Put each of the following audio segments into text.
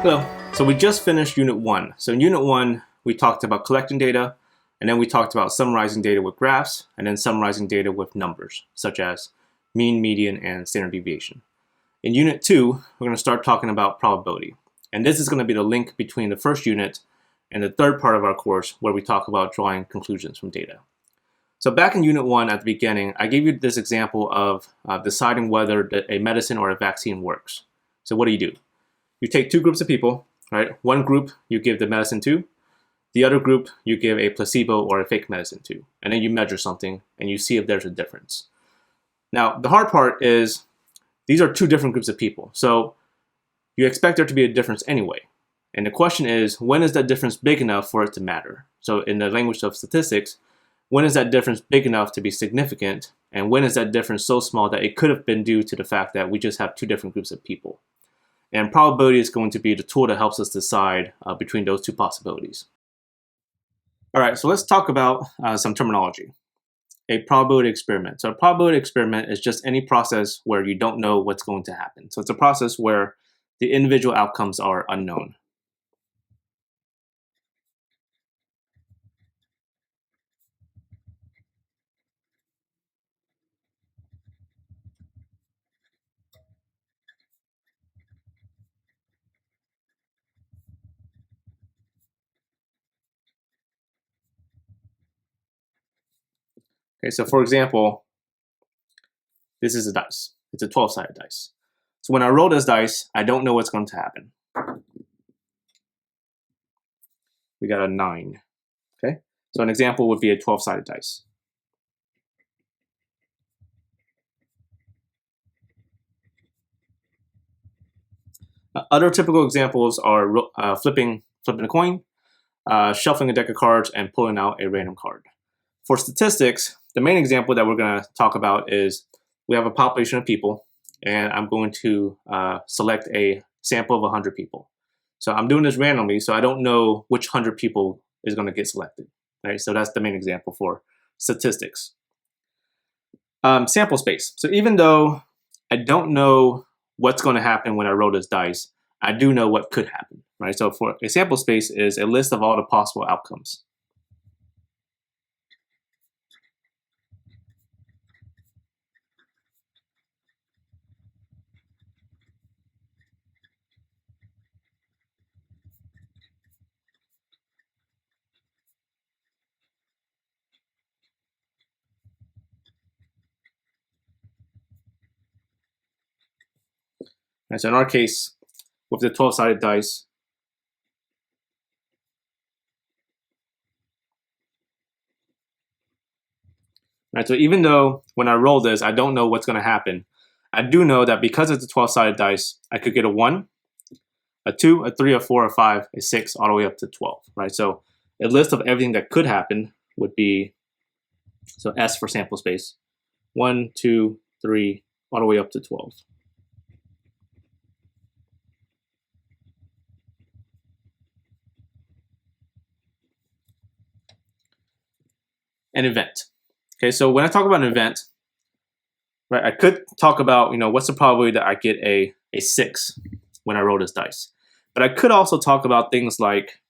Hello. So we just finished Unit 1. So in Unit 1, we talked about collecting data, and then we talked about summarizing data with graphs, and then summarizing data with numbers, such as mean, median, and standard deviation. In Unit 2, we're going to start talking about probability. And this is going to be the link between the first unit and the third part of our course, where we talk about drawing conclusions from data. So back in Unit 1 at the beginning, I gave you this example of deciding whether a medicine or a vaccine works. So what do? You take two groups of people, right? One group you give the medicine to, the other group you give a placebo or a fake medicine to, and then you measure something and you see if there's a difference. Now, the hard part is these are two different groups of people, so you expect there to be a difference anyway. And the question is, when is that difference big enough for it to matter? So in the language of statistics, when is that difference big enough to be significant? And when is that difference so small that it could have been due to the fact that we just have two different groups of people? And probability is going to be the tool that helps us decide between those two possibilities. All right, so let's talk about some terminology. A probability experiment. So a probability experiment is just any process where you don't know what's going to happen. So it's a process where the individual outcomes are unknown. Okay, so for example, this is a dice. It's a 12-sided dice. So when I roll this dice, I don't know what's going to happen. We got a 9. Okay, so an example would be a 12-sided dice. Other typical examples are flipping a coin, shuffling a deck of cards, and pulling out a random card. For statistics, the main example that we're going to talk about is we have a population of people, and I'm going to select a sample of 100 people. So I'm doing this randomly, so I don't know which 100 people is going to get selected. Right? So that's the main example for statistics. Sample space. So even though I don't know what's going to happen when I roll this dice, I do know what could happen. Right? So for a sample space is a list of all the possible outcomes. Right? So in our case, with the 12-sided dice, right? So even though when I roll this, I don't know what's going to happen, I do know that because it's a 12-sided dice, I could get a 1, a 2, a 3, a 4, a 5, a 6, all the way up to 12, right? So a list of everything that could happen would be, so S for sample space, 1, 2, 3, all the way up to 12. An event. Okay, so when I talk about an event, right, I could talk about, what's the probability that I get a 6 when I roll this dice. But I could also talk about things like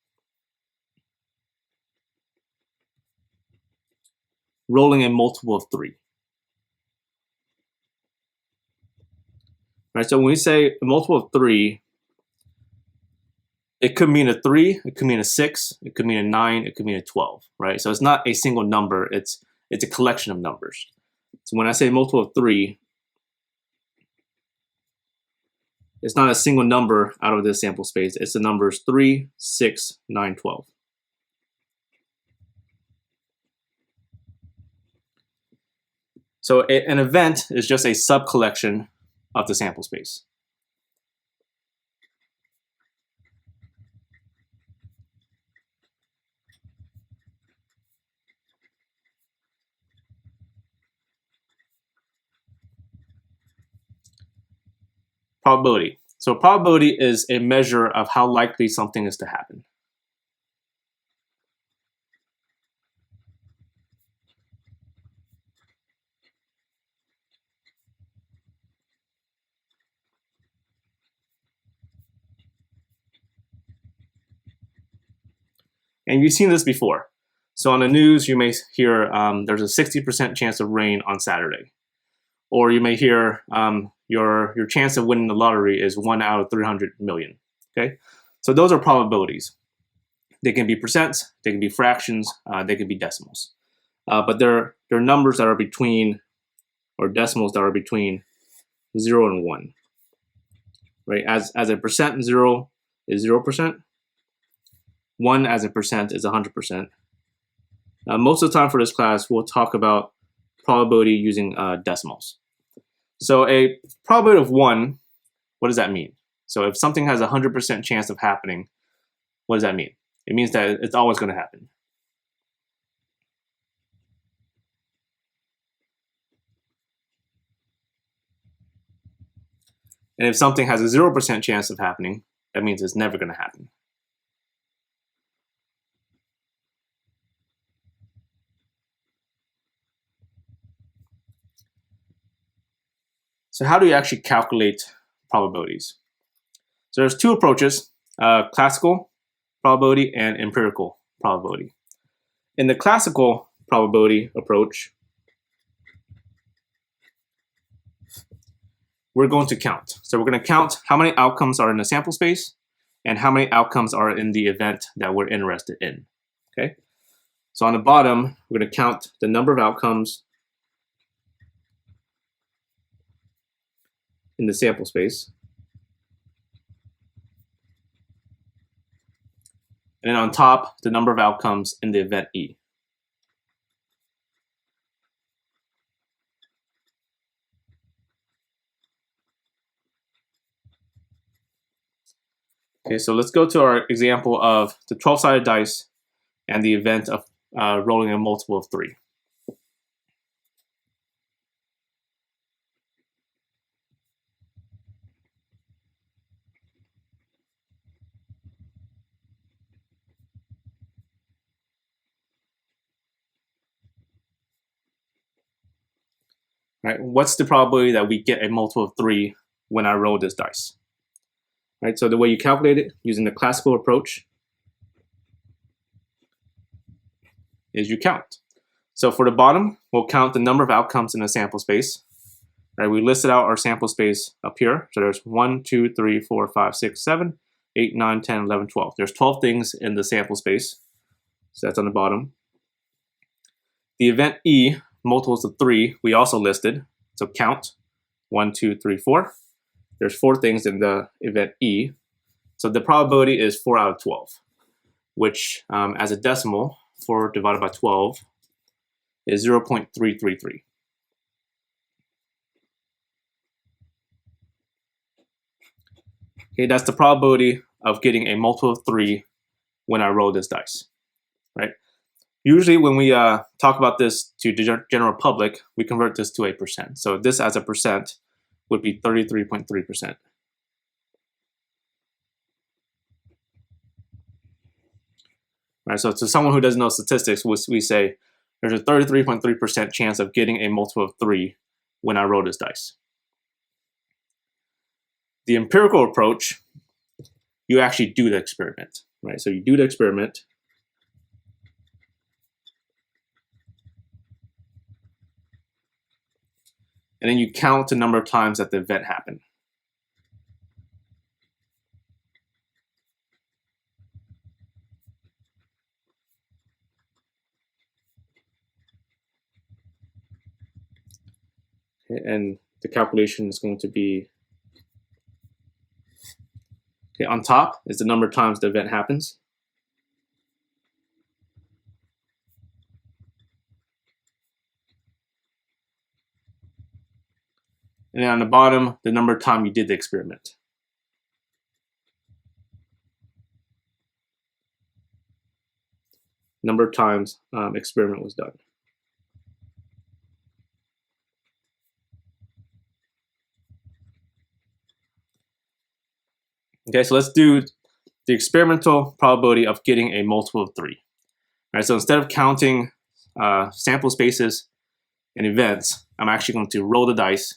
rolling a multiple of 3. Right, so when we say a multiple of 3, it could mean a 3, it could mean a 6, it could mean a 9, it could mean a 12, right? So it's not a single number, it's a collection of numbers. So when I say multiple of 3, it's not a single number out of this sample space, it's the numbers 3, 6, 9, 12. So an event is just a sub-collection of the sample space. Probability. So probability is a measure of how likely something is to happen. And you've seen this before. So on the news, you may hear there's a 60% chance of rain on Saturday. Or you may hear your chance of winning the lottery is 1 out of 300 million. Okay, so those are probabilities. They can be percents, they can be fractions, they can be decimals. But they're numbers that are between, or decimals that are between 0 and 1. Right? As a percent, 0 is 0%. 1 as a percent is 100%. Most of the time for this class, we'll talk about probability using decimals. So a probability of 1, what does that mean? So if something has a 100% chance of happening, what does that mean? It means that it's always going to happen. And if something has a 0% chance of happening, that means it's never going to happen. So how do you actually calculate probabilities? So there's two approaches, classical probability and empirical probability. In the classical probability approach, we're going to count. So we're going to count how many outcomes are in the sample space and how many outcomes are in the event that we're interested in. Okay. So on the bottom, we're going to count the number of outcomes in the sample space. And then on top, the number of outcomes in the event E. Okay, so let's go to our example of the 12-sided dice and the event of rolling a multiple of 3. Right, what's the probability that we get a multiple of 3 when I roll this dice? Right, so the way you calculate it using the classical approach is you count. So for the bottom, we'll count the number of outcomes in the sample space. Right, we listed out our sample space up here. So there's 1, 2, 3, 4, 5, 6, 7, 8, 9, 10, 11, 12. There's 12 things in the sample space. So that's on the bottom. The event E, multiples of 3, we also listed. So count 1, 2, 3, 4. There's 4 things in the event E. So the probability is 4 out of 12, which as a decimal, 4 divided by 12 is 0.333. Okay, that's the probability of getting a multiple of 3 when I roll this dice, right? Usually when we talk about this to the general public, we convert this to a percent. So this as a percent would be 33.3%. Right, so to someone who doesn't know statistics, we say there's a 33.3% chance of getting a multiple of 3 when I roll this dice. The empirical approach, you actually do the experiment, right? So you do the experiment. And then you count the number of times that the event happened. Okay, and the calculation is going to be, okay, on top is the number of times the event happens. And then on the bottom, the number of times you did the experiment. Number of times experiment was done. Okay, so let's do the experimental probability of getting a multiple of 3. All right, so instead of counting sample spaces and events, I'm actually going to roll the dice.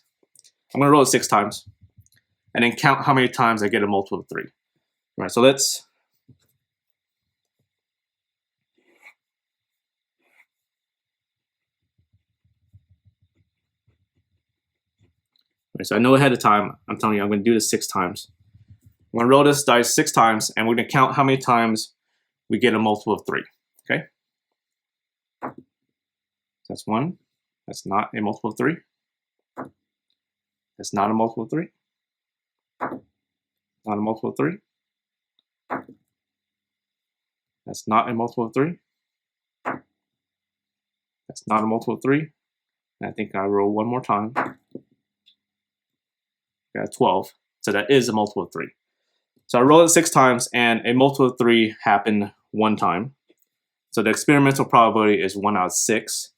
I'm going to roll it 6 times, and then count how many times I get a multiple of 3. All right, so let's Right, so I know ahead of time, I'm telling you, I'm going to do this 6 times. I'm going to roll this dice 6 times, and we're going to count how many times we get a multiple of 3. Okay? That's 1. That's not a multiple of 3. That's not a multiple of 3. Not a multiple of 3. That's not a multiple of 3. That's not a multiple of 3. And I think I roll one more time. Got 12. So that is a multiple of 3. So I rolled it 6 times, and a multiple of 3 happened 1 time. So the experimental probability is 1 out of 6,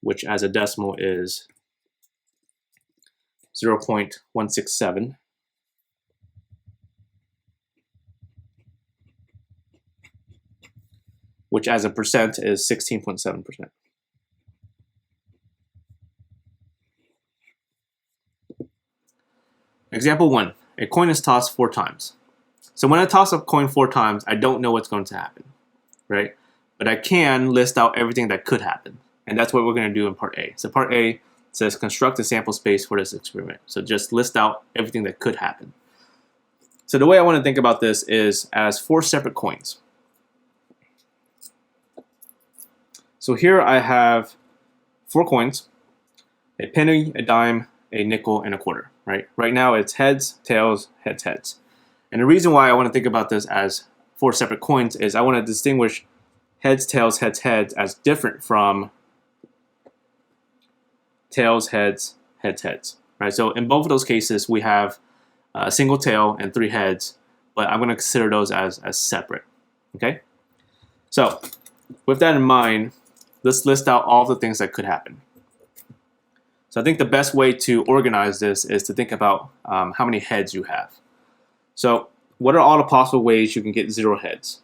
which as a decimal is 0.167. Which as a percent is 16.7%. Example 1, a coin is tossed 4 times. So when I toss a coin 4 times, I don't know what's going to happen, right? But I can list out everything that could happen. And that's what we're going to do in part A. So part A says construct a sample space for this experiment. So just list out everything that could happen. So the way I want to think about this is as 4 separate coins. So here I have 4 coins, a penny, a dime, a nickel, and a quarter, right? Right now it's heads, tails, heads, heads. And the reason why I want to think about this as 4 separate coins is I want to distinguish heads, tails, heads, heads as different from tails, heads, heads, heads, right? So in both of those cases, we have a single tail and 3 heads, but I'm going to consider those as separate, okay? So with that in mind, let's list out all the things that could happen. So I think the best way to organize this is to think about how many heads you have. So what are all the possible ways you can get 0 heads?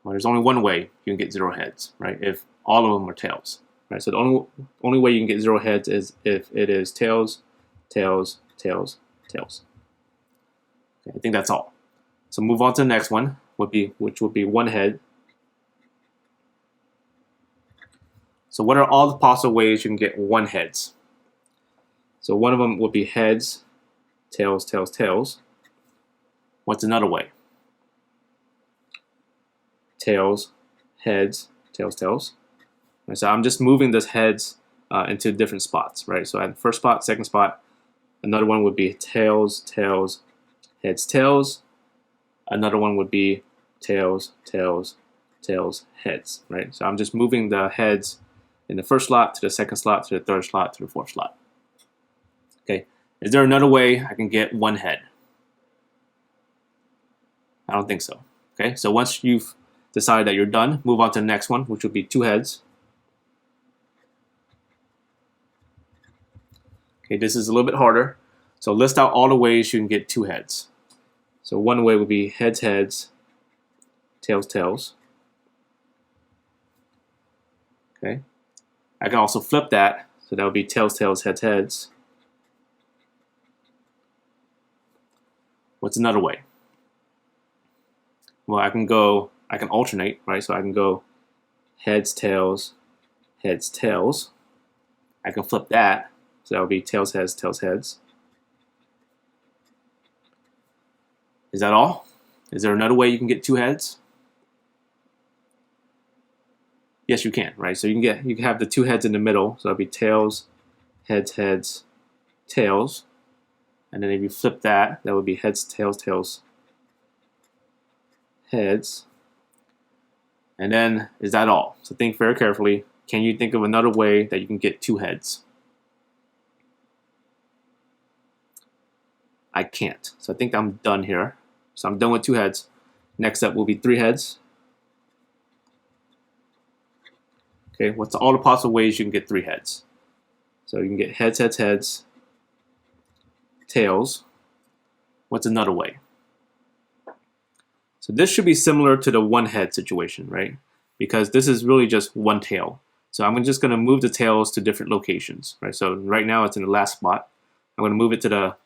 Well, there's only one way you can get 0 heads, right? If all of them are tails, right? So the only way you can get 0 heads is if it is tails, tails, tails, tails. Okay, I think that's all. So move on to the next one, which would be 1 head. So what are all the possible ways you can get 1 heads? So one of them would be heads, tails, tails, tails. What's another way? Tails, heads, tails, tails. Right, so I'm just moving those heads into different spots, right? So at the first spot, second spot. Another one would be tails, tails, heads, tails. Another one would be tails, tails, tails, heads, right? So I'm just moving the heads in the first slot to the second slot to the third slot to the fourth slot. Okay, is there another way I can get 1 head? I don't think so. Okay, so once you've decided that you're done, move on to the next one, which would be 2 heads. Okay, this is a little bit harder. So list out all the ways you can get 2 heads. So one way would be heads, heads, tails, tails. Okay. I can also flip that, so that would be tails, tails, heads, heads. What's another way? Well, I can alternate, right? So I can go heads, tails, heads, tails. I can flip that, so that would be tails, heads, tails, heads. Is that all? Is there another way you can get 2 heads? Yes, you can, right? So you can have the 2 heads in the middle, so that'd be tails, heads, heads, tails. And then if you flip that, that would be heads, tails, tails, heads. And then is that all? So think very carefully. Can you think of another way that you can get 2 heads? I can't. So I think I'm done here. So I'm done with 2 heads. Next up will be 3 heads. Okay, what's all the possible ways you can get 3 heads? So you can get heads, heads, heads, tails. What's another way? So this should be similar to the 1 head situation, right? Because this is really just 1 tail. So I'm just going to move the tails to different locations, right? So right now it's in the last spot. I'm going to move it to the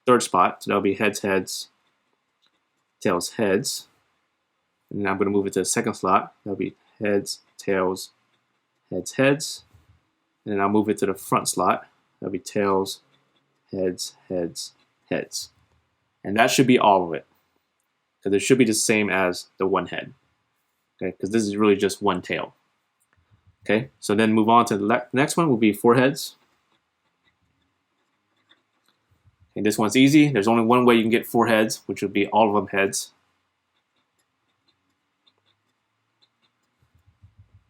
3rd spot. So that'll be heads, heads, tails, heads. And then I'm going to move it to the 2nd slot. That'll be heads, tails, heads, heads. and then I'll move it to the front slot. That'll be tails, heads, heads, heads. And that should be all of it, because it should be the same as the one head, okay? Because this is really just one tail. Okay, so then move on to the next one will be 4 heads. And this one's easy. There's only one way you can get 4 heads, which would be all of them heads.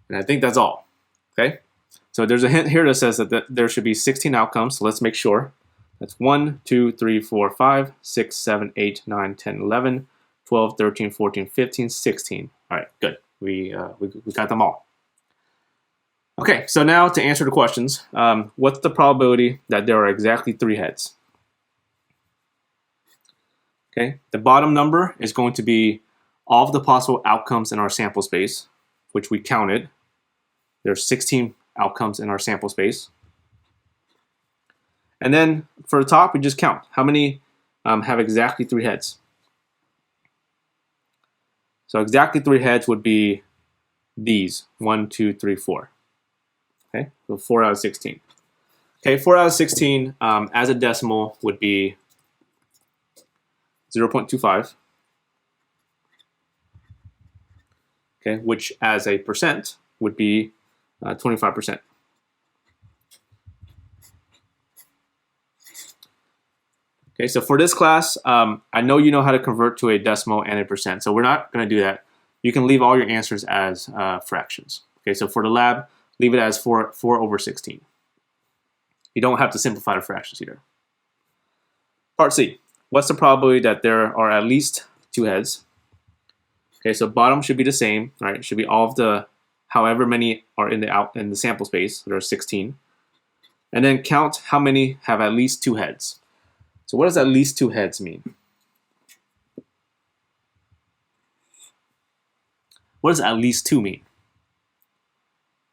And I think that's all. Okay, so there's a hint here that says that there should be 16 outcomes. So let's make sure. That's 1, 2, 3, 4, 5, 6, 7, 8, 9, 10, 11, 12, 13, 14, 15, 16. All right, good. We got them all. Okay, so now to answer the questions, what's the probability that there are exactly 3 heads? Okay, the bottom number is going to be all of the possible outcomes in our sample space, which we counted. There's 16 outcomes in our sample space. And then for the top, we just count. How many have exactly 3 heads? So exactly 3 heads would be these, 1, 2, 3, 4. Okay, so 4 out of 16. Okay, 4 out of 16 as a decimal would be 0.25. Okay, which as a percent would be 25%. Okay, so for this class, I know you know how to convert to a decimal and a percent, so we're not going to do that. You can leave all your answers as fractions. Okay, so for the lab, leave it as 4 over 16. You don't have to simplify the fractions either. Part C, what's the probability that there are at least 2 heads? Okay, so bottom should be the same, right? It should be all of the, however many are in the sample space. There are 16. And then count how many have at least 2 heads. So what does at least 2 heads mean? What does at least 2 mean?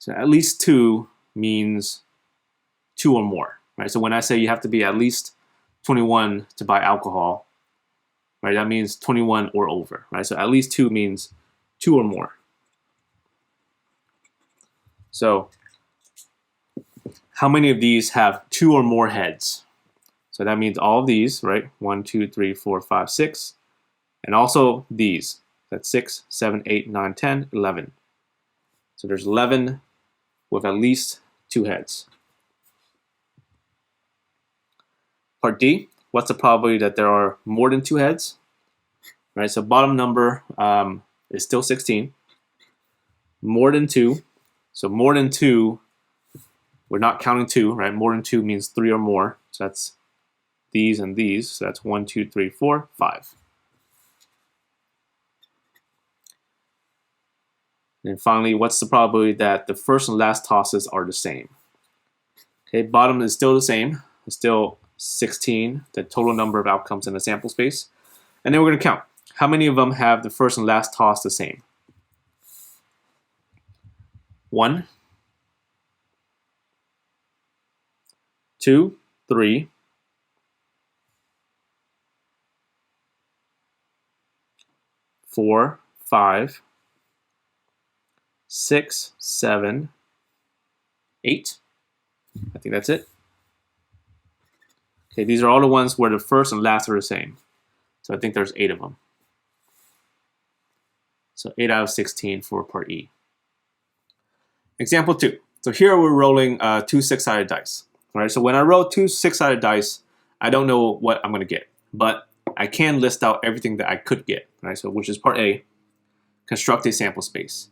So at least 2 means 2 or more, right? So when I say you have to be at least 21 to buy alcohol, right, that means 21 or over, right? So at least 2 means 2 or more. So how many of these have 2 or more heads? So that means all of these, right? 1, 2, 3, 4, 5, 6. And also these. That's 6, 7, 8, 9, 10, 11. So there's 11 with at least 2 heads. Part D, what's the probability that there are more than 2 heads? Right, so bottom number is still 16. More than 2. So more than 2, we're not counting 2, right? More than 2 means 3 or more. So that's these and these. So that's 1, 2, 3, 4, 5. And finally, what's the probability that the first and last tosses are the same? Okay, bottom is still the same. It's still 16, the total number of outcomes in the sample space. And then we're going to count. How many of them have the first and last toss the same? 1, 2, 3, 4, 5, 6, 7, 8. I think that's it. Okay, these are all the ones where the first and last are the same. So I think there's 8 of them. So 8 out of 16 for part E. Example 2. So here we're rolling 2 6-sided dice. All right, so when I roll 2 6-sided dice, I don't know what I'm going to get, but I can list out everything that I could get. Right, so which is part A, construct a sample space.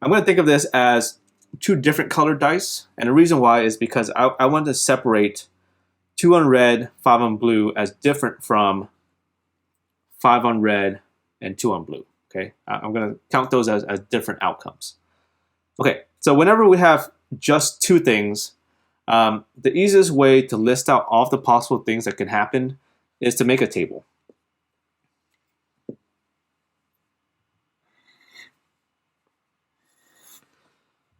I'm going to think of this as 2 different colored dice, and the reason why is because I want to separate 2 on red, 5 on blue as different from 5 on red and 2 on blue. Okay, I'm going to count those as different outcomes. Okay, so whenever we have just 2 things, the easiest way to list out all of the possible things that can happen is to make a table.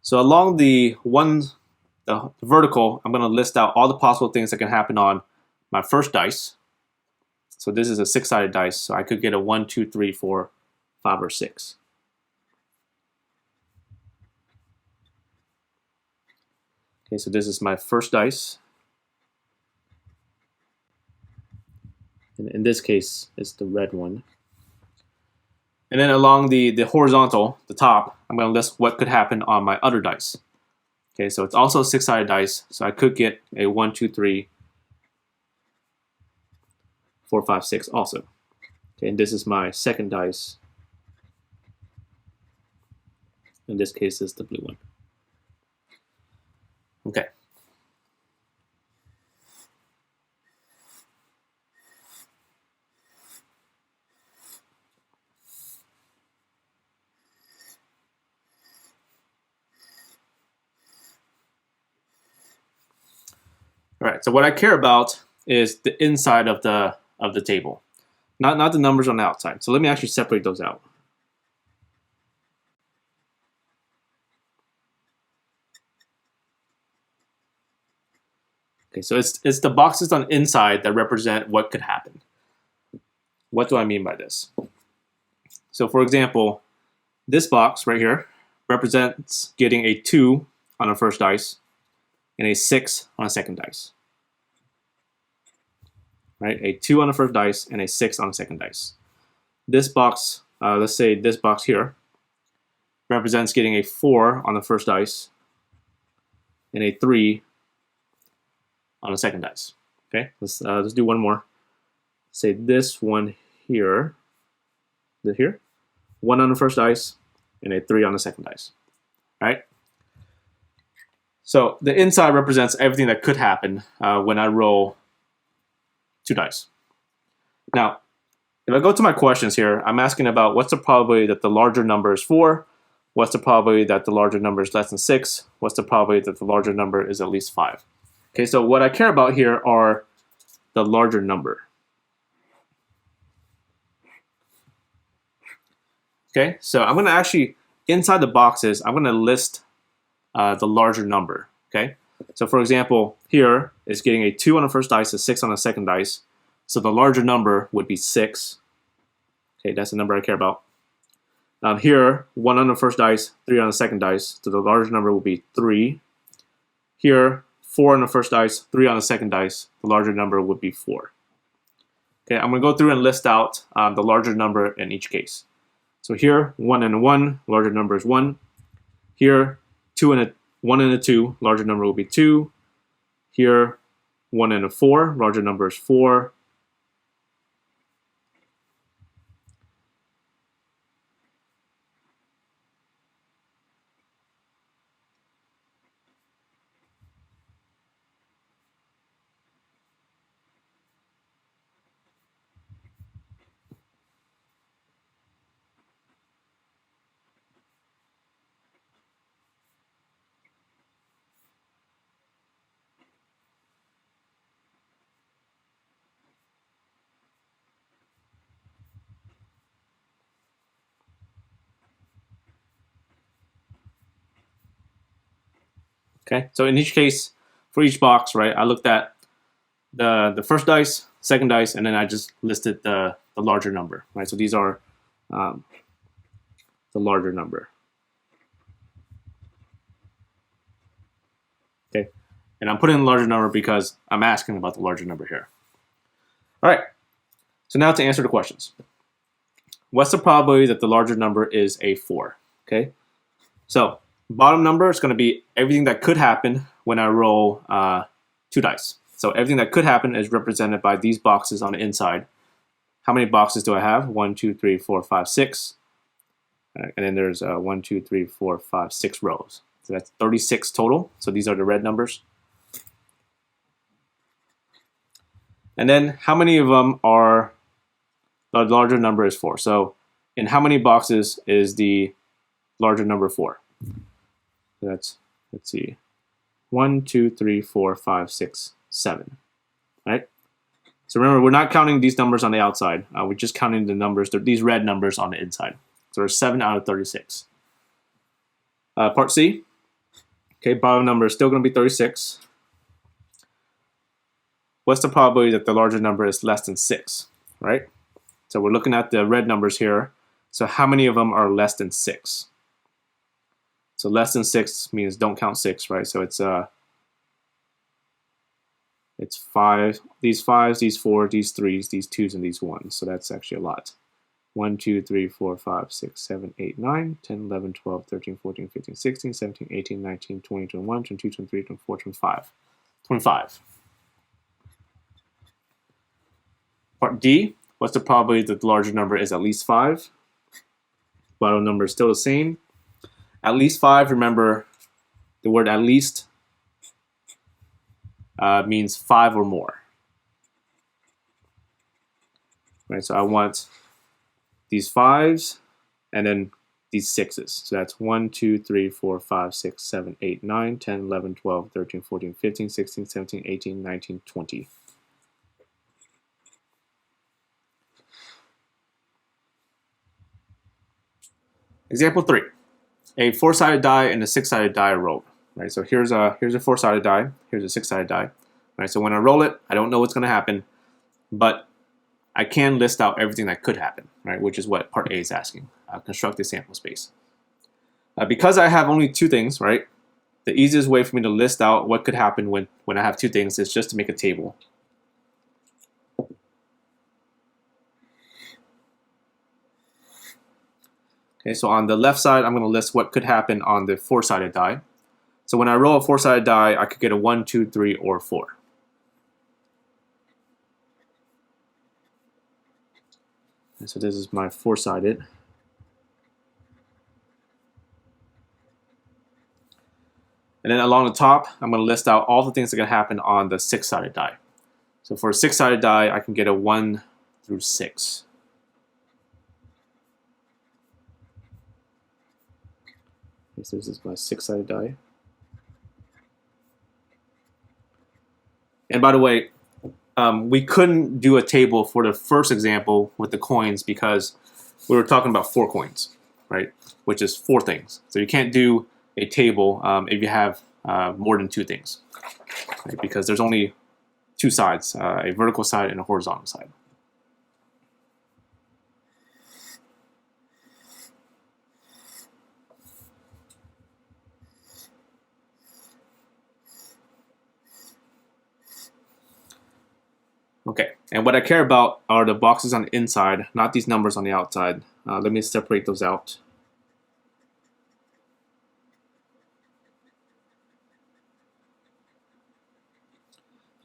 So along the vertical, I'm going to list out all the possible things that can happen on my first dice. So this is a 6-sided dice, so I could get a 1, 2, 3, 4, 5, or 6. Okay, so this is my first dice. And in this case, it's the red one. And then along the horizontal, the top, I'm going to list what could happen on my other dice. Okay, so it's also a 6-sided dice, so I could get a 1, 2, 3, 4, 5, 6 also. Okay, and this is my second dice. In this case, it's the blue one. Okay. All right, so what I care about is the inside of the table, not the numbers on the outside. So let me actually separate those out. Okay, so it's the boxes on the inside that represent what could happen. What do I mean by this? So for example, this box right here represents getting a 2 on the first dice and a 6 on the second dice. Right, a 2 on the first dice and a 6 on the second dice. This box, let's say this box here, represents getting a 4 on the first dice and a 3 on the second dice. Okay, let's do one more. Say this one here, 1 on the first dice and a 3 on the second dice. All right. So the inside represents everything that could happen when I roll 2 dice. Now, if I go to my questions here, I'm asking about what's the probability that the larger number is 4, what's the probability that the larger number is less than 6, what's the probability that the larger number is at least 5. Okay, so what I care about here are the larger number. Okay, so I'm going to actually, inside the boxes, I'm going to list the larger number. Okay, so for example, here is getting a 2 on the first dice, a 6 on the second dice. So the larger number would be 6. Okay, that's the number I care about. Here, 1 on the first dice, 3 on the second dice. So the larger number will be 3. Here, 4 on the first dice, 3 on the second dice. The larger number would be 4. Okay, I'm going to go through and list out the larger number in each case. So here, 1 and a 1, larger number is 1. Here, 1 and a 2, larger number will be 2. Here, 1 and a 4, larger number is 4. Okay, so in each case, for each box, right, I looked at the first dice, second dice, and then I just listed the larger number, right? So these are the larger number. Okay, and I'm putting the larger number because I'm asking about the larger number here. All right, so now to answer the questions. What's the probability that the larger number is a 4? Okay, so bottom number is going to be everything that could happen when I roll 2 dice. So everything that could happen is represented by these boxes on the inside. How many boxes do I have? 1, 2, 3, 4, 5, 6. And then there's 1, 2, 3, 4, 5, 6 rows. So that's 36 total. So these are the red numbers. And then how many of them are the larger number is 4? So in how many boxes is the larger number 4? So that's, let's see, 1, 2, 3, 4, 5, 6, 7. Right? So remember, we're not counting these numbers on the outside. We're just counting the numbers, these red numbers on the inside. So there's 7 out of 36. Part C. Okay, bottom number is still going to be 36. What's the probability that the larger number is less than 6? Right? So we're looking at the red numbers here. So how many of them are less than 6? So less than 6 means don't count 6, right? So it's It's 5, these 5s, these 4, these 3s, these 2s, and these 1s. So that's actually a lot. 1, 2, 3, 4, 5, 6, 7, 8, 9, 10, 11, 12, 13, 14, 15, 16, 17, 18, 19, 20, 21, 22, 23, 24, 25. 25. Part D, what's the probability that the larger number is at least 5? Bottom number is still the same. At least 5, remember the word at least means 5 or more. Right, so I want these 5s and then these 6s. So that's 1, 2, 3, 4, 5, 6, 7, 8, 9, 10, 11, 12, 13, 14, 15, 16, 17, 18, 19, 20. Example 3. A 4-sided die and a 6-sided die are rolled. Right, so here's a 4-sided die, here's a 6-sided die. Right, so when I roll it, I don't know what's going to happen, but I can list out everything that could happen, right? Which is what part A is asking. Construct a sample space. Because I have only 2 things, right? The easiest way for me to list out what could happen when I have 2 things is just to make a table. Okay, so on the left side, I'm going to list what could happen on the 4-sided die. So when I roll a 4-sided die, I could get a 1, 2, 3, or 4. And so this is my 4-sided. And then along the top, I'm going to list out all the things that can happen on the 6-sided die. So for a 6-sided die, I can get a 1 through 6. Okay, so this is my 6-sided die. And by the way, we couldn't do a table for the first example with the coins because we were talking about 4 coins, right? Which is 4 things. So you can't do a table if you have more than 2 things, right? Because there's only 2 sides, a vertical side and a horizontal side. Okay, and what I care about are the boxes on the inside, not these numbers on the outside. Let me separate those out.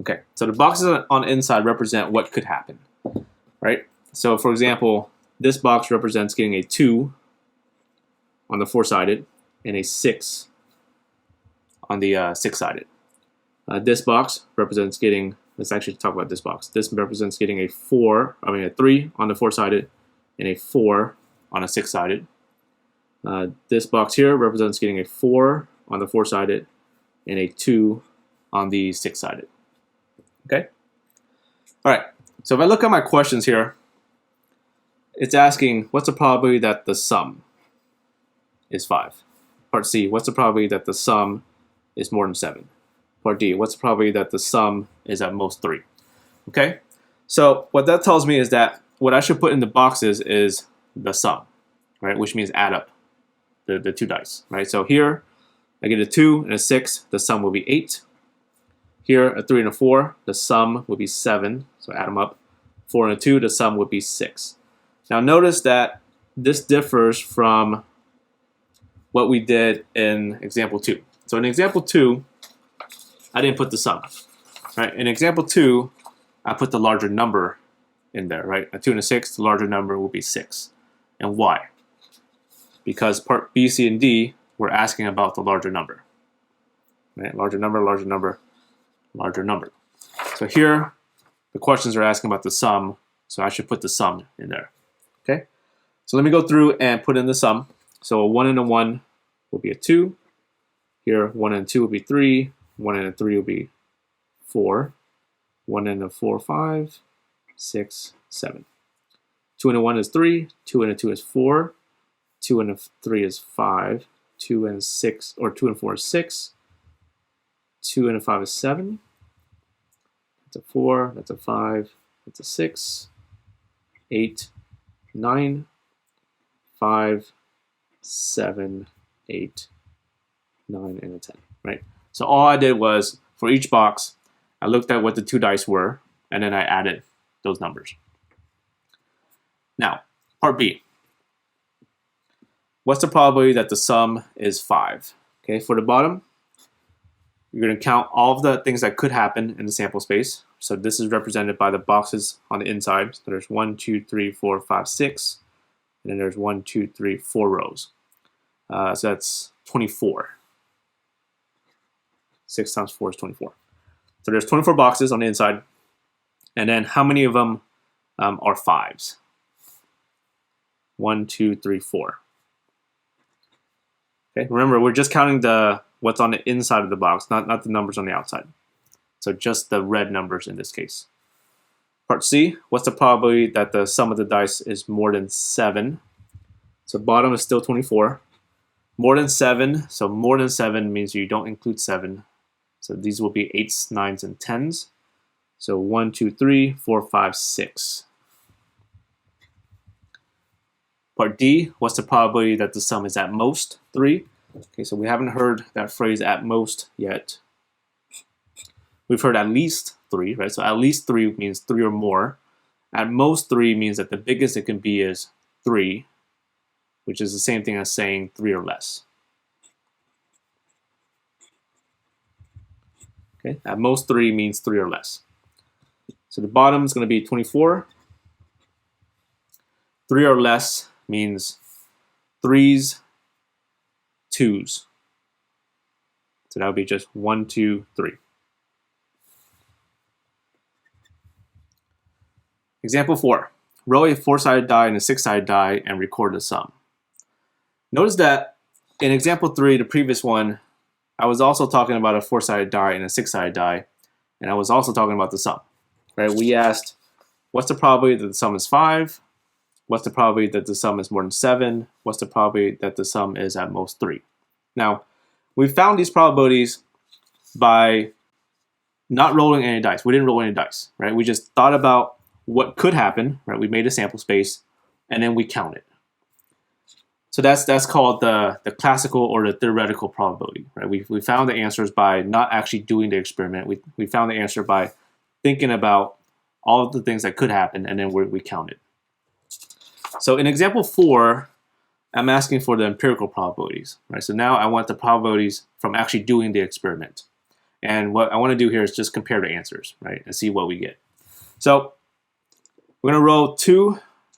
Okay, so the boxes on the inside represent what could happen, right? So for example, this box represents getting a 2 on the 4-sided and a 6 on the 6-sided. This box represents getting, let's actually talk about this box. This represents getting a 3 on the 4-sided and a 4 on a 6-sided. This box here represents getting a 4 on the 4-sided and a 2 on the 6-sided. Okay? All right, so if I look at my questions here, it's asking what's the probability that the sum is 5? Part C, what's the probability that the sum is more than 7? Part D, what's the probability that the sum is at most 3? Okay, so what that tells me is that what I should put in the boxes is the sum, right? Which means add up the 2 dice, right? So here I get a 2 and a 6, the sum will be 8. Here a 3 and a 4, the sum would be 7, so add them up. 4 and a 2, the sum would be 6. Now notice that this differs from what we did in example 2. So in example 2, I didn't put the sum, right? In example 2, I put the larger number in there, right? A 2 and a 6, the larger number will be 6. And why? Because part B, C, and D, we're asking about the larger number, right? Larger number, larger number, larger number. So here, the questions are asking about the sum, so I should put the sum in there, okay? So let me go through and put in the sum. So a 1 and a 1 will be a 2. Here, 1 and 2 will be 3. 1 and a 3 will be 4. 1 and a 4, 5, 6, 7. 2 and a 1 is 3. 2 and a 2 is 4. 2 and a 3 is 5. 2 and 6, or 2 and 4 is 6. 2 and a 5 is 7. That's a 4. That's a 5. That's a 6. 8, 9, 5, 7, 8, 9, and a 10, right? So all I did was, for each box, I looked at what the 2 dice were, and then I added those numbers. Now, part B. What's the probability that the sum is 5? Okay, for the bottom, you're going to count all of the things that could happen in the sample space. So this is represented by the boxes on the inside. So there's 1, 2, 3, 4, 5, 6. And then there's 1, 2, 3, 4 rows. So that's 24. 6 times 4 is 24. So there's 24 boxes on the inside. And then how many of them are 5s? 1, 2, 3, 4. Okay, remember, we're just counting what's on the inside of the box, not the numbers on the outside. So just the red numbers in this case. Part C, what's the probability that the sum of the dice is more than 7? So bottom is still 24. More than 7, so more than 7 means you don't include 7. So these will be 8s, 9s, and 10s. So 1, 2, 3, 4, 5, 6. Part D, what's the probability that the sum is at most 3? Okay, so we haven't heard that phrase at most yet. We've heard at least 3, right? So at least 3 means 3 or more. At most 3 means that the biggest it can be is 3, which is the same thing as saying 3 or less. Okay, at most 3 means 3 or less. So the bottom is going to be 24. 3 or less means 3s, 2s. So that would be just 1, 2, 3. Example 4. Roll a 4-sided die and a 6-sided die and record the sum. Notice that in example 3, the previous one, I was also talking about a 4-sided die and a 6-sided die, and I was also talking about the sum. Right? We asked, what's the probability that the sum is 5? What's the probability that the sum is more than 7? What's the probability that the sum is at most 3? Now, we found these probabilities by not rolling any dice. We didn't roll any dice, right? We just thought about what could happen, right? We made a sample space, and then we counted. So that's called the classical or the theoretical probability, right? We found the answers by not actually doing the experiment. We found the answer by thinking about all of the things that could happen, and then we counted. So in example 4, I'm asking for the empirical probabilities, right? So now I want the probabilities from actually doing the experiment. And what I want to do here is just compare the answers, right? And see what we get. So we're going to roll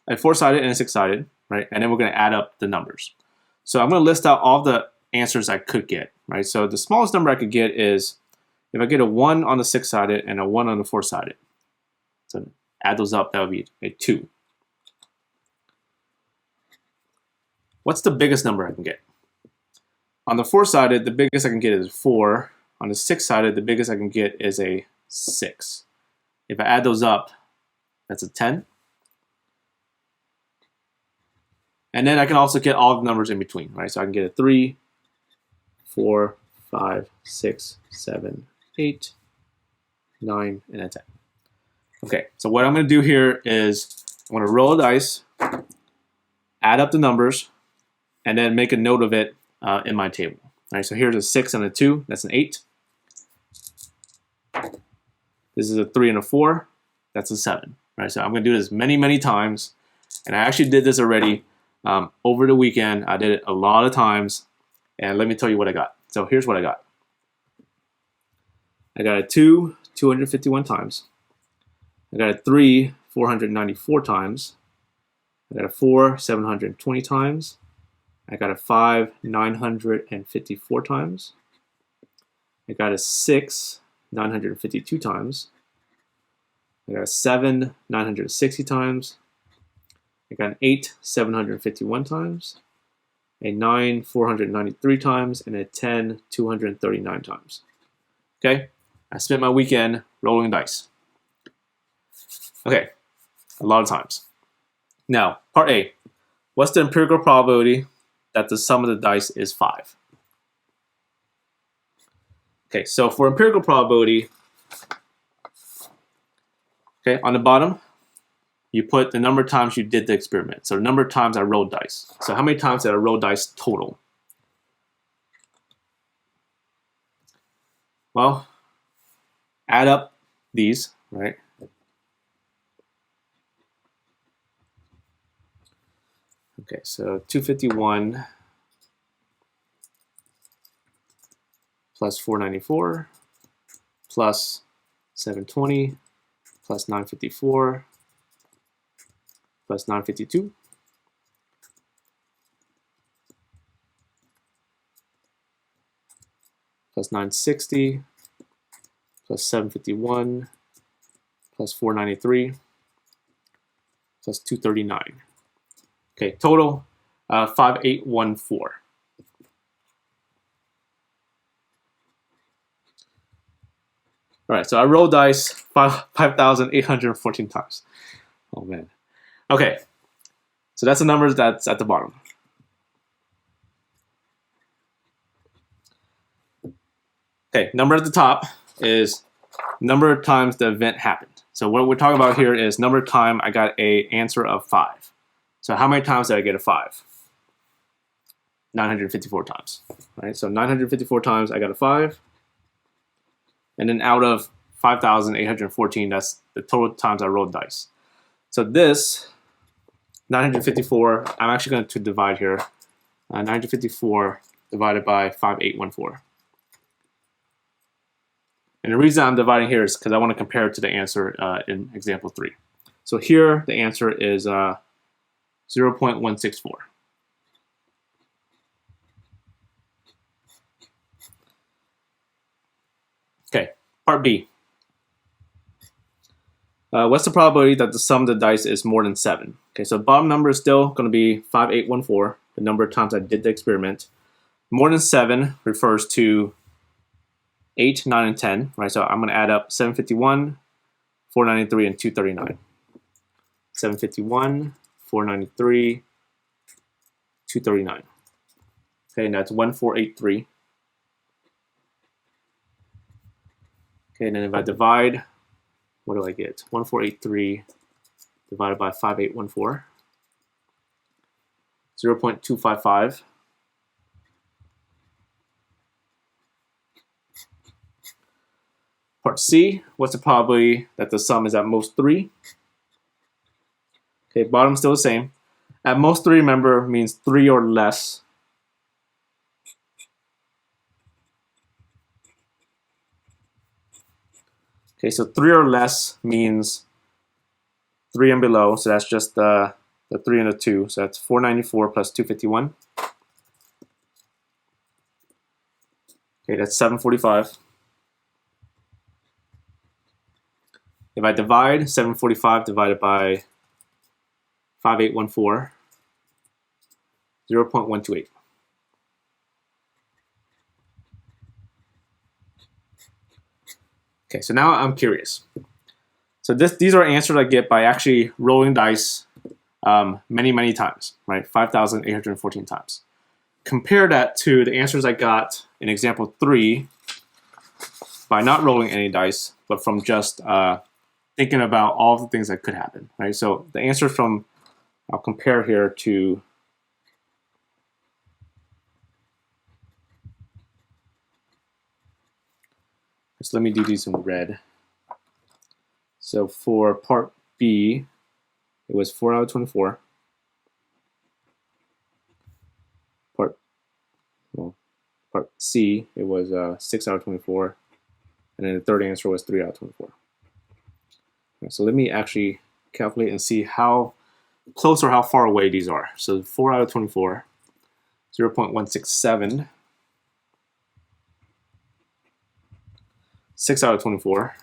a 4-sided and a 6-sided, right? And then we're going to add up the numbers. So I'm going to list out all the answers I could get, right? So the smallest number I could get is if I get a 1 on the 6-sided and a 1 on the 4-sided. So add those up, that would be a 2. What's the biggest number I can get? On the 4-sided, the biggest I can get is 4. On the 6-sided, the biggest I can get is a 6. If I add those up, that's a 10. And then I can also get all the numbers in between, right? So I can get a 3, 4, 5, 6, 7, 8, 9, and a 10. Okay, so what I'm going to do here is I'm going to roll a dice, add up the numbers, and then make a note of it in my table. All right, so here's a 6 and a 2. That's an 8. This is a 3 and a 4. That's a 7. Right, so I'm going to do this many, many times. And I actually did this already over the weekend. I did it a lot of times. And let me tell you what I got. So here's what I got. I got a 2, 251 times. I got a 3, 494 times. I got a 4, 720 times. I got a 5, 954 times. I got a 6, 952 times. I got a 7, 960 times. I got an 8, 751 times. A 9, 493 times. And a 10, 239 times. Okay, I spent my weekend rolling dice. Okay, a lot of times. Now, part A. What's the empirical probability that the sum of the dice is 5? Okay, so for empirical probability, okay, on the bottom, you put the number of times you did the experiment. So the number of times I rolled dice. So how many times did I roll dice total? Well, add up these, right? Okay, so 251 plus 494 plus 720 plus 954 plus 952 plus 960 plus 751 plus 493 plus 239. Okay, total 5814. All right, so I rolled dice 5,814 times. Oh man. Okay, so that's the numbers that's at the bottom. Okay, number at the top is number of times the event happened. So what we're talking about here is number of time I got an answer of 5. So how many times did I get a 5? 954 times. Right? So 954 times I got a 5. And then out of 5,814, that's the total times I rolled dice. So this 954, I'm actually going to divide here. 954 divided by 5814. And the reason I'm dividing here is because I want to compare it to the answer in example 3. So here the answer is 0.164. Okay, part B. What's the probability that the sum of the dice is more than 7? Okay, so bottom number is still going to be 5814, the number of times I did the experiment. More than 7 refers to 8, 9, and 10, right? So I'm going to add up 751, 493, and 239. 751, 493, 239. Okay, and that's 1483. Okay, and then if I divide, what do I get? 1483 divided by 5814. 0.255. Part C, what's the probability that the sum is at most 3? Okay, bottom still the same. At most 3, remember, means 3 or less. Okay, so 3 or less means 3 and below, so that's just the 3 and the 2, so that's 494 plus 251. Okay, that's 745. If I divide 745 divided by 5814, 0.128. Okay, so now I'm curious. So these are answers I get by actually rolling dice many times, right? 5,814 times. Compare that to the answers I got in example 3 by not rolling any dice, but from just thinking about all the things that could happen, right? So the answer from, I'll compare here to so let me do these in red. So for part B, it was 4 out of 24. Part C, it was 6 out of 24. And then the third answer was 3 out of 24. Right, so let me actually calculate and see how close or how far away these are. So 4 out of 24, 0.167. 6 out of 24,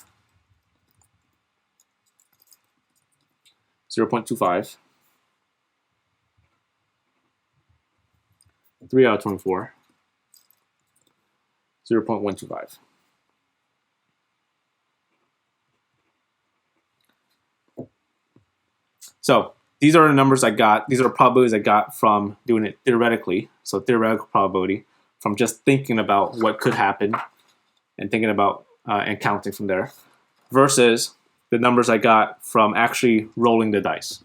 0.25. 3 out of 24, 0.125. So these are the numbers I got. These are probabilities I got from doing it theoretically. So theoretical probability from just thinking about what could happen and thinking about and counting from there, versus the numbers I got from actually rolling the dice,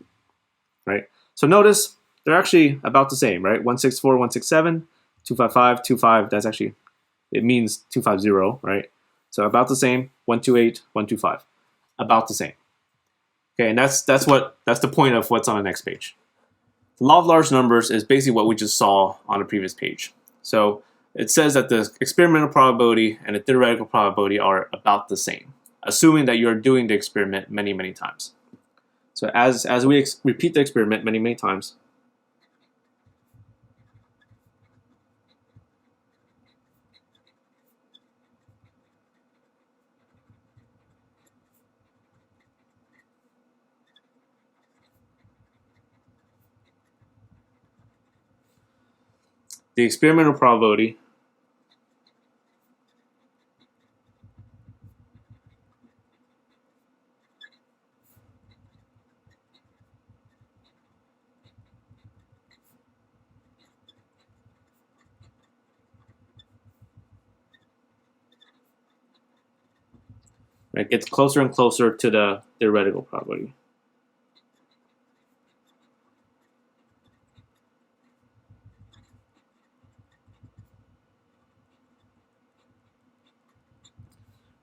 right? So notice they're actually about the same, right? 164, 167, 255, 25. That's actually, it means 250, right? So about the same. 128, 125. about the same. Okay, and that's the point of what's on the next page. The law of large numbers is basically what we just saw on the previous page. So it says that the experimental probability and the theoretical probability are about the same, assuming that you're doing the experiment many, many times. So as we repeat the experiment many, many times, the experimental probability gets closer and closer to the theoretical probability.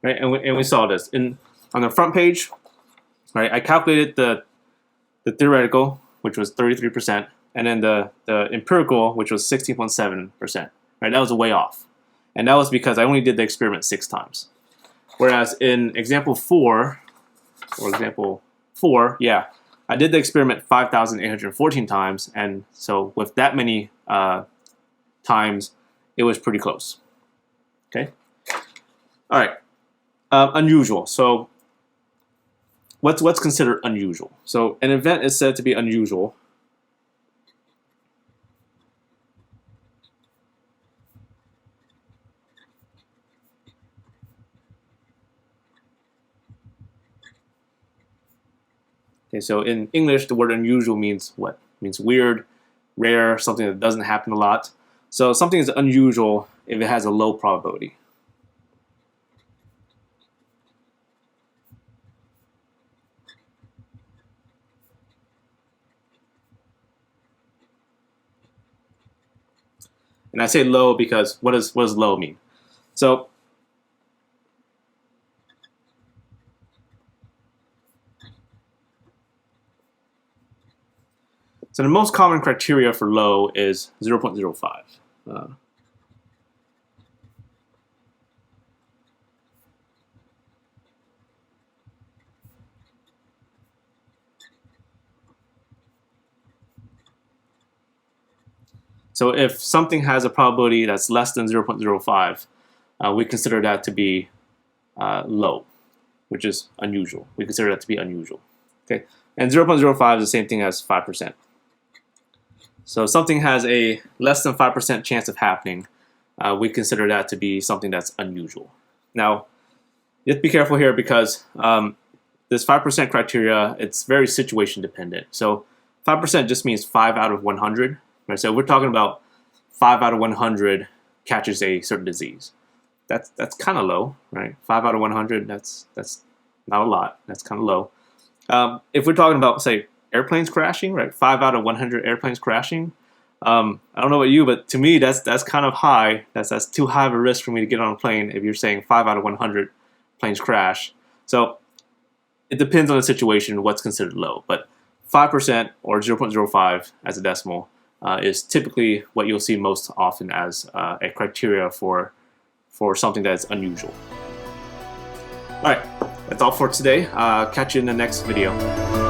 Right, and we saw this on the front page. Right, I calculated the theoretical, which was 33%, and then the empirical, which was 16.7%. Right, that was way off, and that was because I only did the experiment 6 times. Whereas in example 4, yeah, I did the experiment 5,814 times, and so with that many times, it was pretty close. Okay. All right. Unusual. So what's considered unusual? So an event is said to be unusual okay, so in English, the word unusual means what? It means weird, rare, something that doesn't happen a lot. So something is unusual if it has a low probability. And I say low because what does low mean? So the most common criteria for low is 0.05. So if something has a probability that's less than 0.05, we consider that to be low, which is unusual. We consider that to be unusual. Okay, and 0.05 is the same thing as 5%. So if something has a less than 5% chance of happening, we consider that to be something that's unusual. Now, you have to be careful here because this 5% criteria, it's very situation dependent. So 5% just means 5 out of 100. Right? So we're talking about 5 out of 100 catches a certain disease. That's kind of low, right? 5 out of 100, that's not a lot. That's kind of low. If we're talking about, say, airplanes crashing, right? 5 out of 100 airplanes crashing. I don't know about you, but to me, that's kind of high. That's too high of a risk for me to get on a plane if you're saying 5 out of 100 planes crash. So it depends on the situation what's considered low. But 5% or 0.05 as a decimal is typically what you'll see most often as a criteria for something that's unusual. All right, that's all for today. Catch you in the next video.